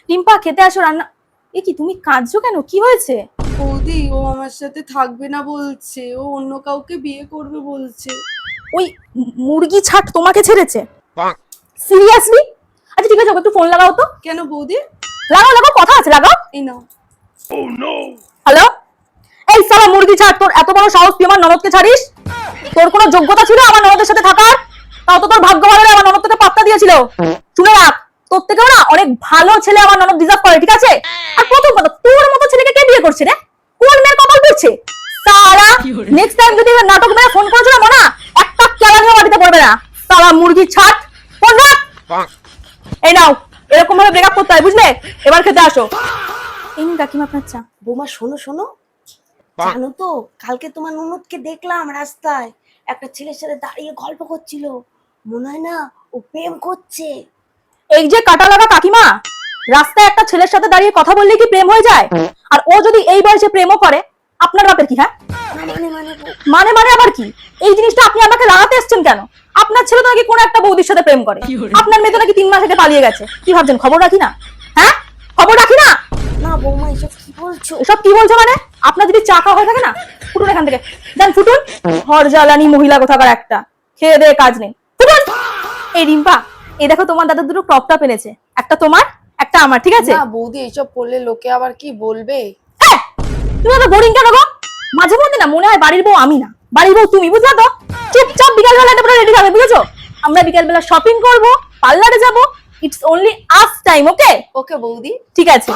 রিম্পা খেতে আসো রান্না। এ কি তুমি কাঁদছো কেন, কি হয়েছে? বৌদি ও আমার সাথে থাকবে না বলছে, ও অন্য কাউকে বিয়ে করবে বলছে। ওই মুরগি ছাট তোমাকে ছেড়েছে? সিরিয়াসলি? আচ্ছা ঠিক আছে, ওকে একটু ফোন লাগাও তো। কেন বৌদি? লাগাও লাগাও, কথা আছে, লাগাও। এই নাও। হ্যালো, এই সালা মুরগি ছাড়, তোর এত বড় সাহস তুই আমার ননদকে ছাড়িস? তোর কোনো যোগ্যতা ছিল আমার ননদের সাথে থাকার? তাও তো তোর ভাগ্য ভালো রে, আমার ননদ তোকে পাত্তা দিয়েছিল। শুনে রাখ, তোর থেকেও না অনেক ভালো ছেলে আমার ননদ ডিজার্ভ করে, ঠিক আছে? আর প্রথম কথা, তোর মতো ছেলেকে কে বিয়ে করছে রে? কোন মেয়ের কপাল পড়ছে? সালা নেক্সট টাইম যদি নাটক মেয়ে ফোন করেছিল না, একটা কেলানিও বাড়িতে পড়বে না। সালা মুরগি ছাড়, ফোন রাখ। এই নাও, এরকম ভাবে ব্রেকআপ করতে হয়, বুঝলে? এবার খেতে আসো। এই নিন কাকিমা আপনার চা। বৌমা শোনো শোনো, জানো তো কালকে তোমার ননদকে দেখলাম রাস্তায় একটা ছেলের সাথে দাঁড়িয়ে গল্প করছিল। মনে হয় না ও প্রেম করছে। এই যে কাটা লাগা কাকিমা, রাস্তায় একটা ছেলের সাথে দাঁড়িয়ে কথা বললে কি প্রেম হয়ে যায়? আর ও যদি এই বয়সে প্রেমও করে, আপনার বাপের কি? হ্যাঁ, মানে মানে মানে মানে আবার কি? এই জিনিসটা আপনি আমাকে লাগাতে এসেছেন কেন? আপনার ছেলে তো নাকি কোন একটা বৌদির সাথে প্রেম করে, আপনার মেয়ে তো নাকি 3 মাস আগে পালিয়ে গেছে। কি ভাবছেন খবর রাখি না? হ্যাঁ, খবর রাখি না? না বৌমা এসব কি বলছো? এসব কি বলছো মানে? আপনার যদি চা খাওয়া হয়ে থাকে না, ফুটুন এখান থেকে। দেন ফুটুন, ঘর জ্বালানি মহিলা কোথাকার একটা, খেয়ে দেয়ে কাজ নেই, ফুটুন। এই রিম্পা, এই দেখো তোমার দাদা দুটো ক্রপ টপ এনেছে, একটা তোমার একটা আমার, ঠিক আছে? না বৌদি এসব পড়লে লোকে আবার কি বলবে? হ্যাঁ, তুমি এত বোরিং কেন গো? মাঝে মধ্যে না মনে হয় বাড়ির বউ আমি না, বাড়ির বউ তুমি, বুঝলা তো? চুপচাপ বিকালবেলা একটা রেডি হবে, বুঝেছো? আমরা বিকালবেলা শপিং করব, পার্লারে যাব। ইটস অনলি আস টাইম, ওকে? ওকে বৌদি। ঠিক আছে।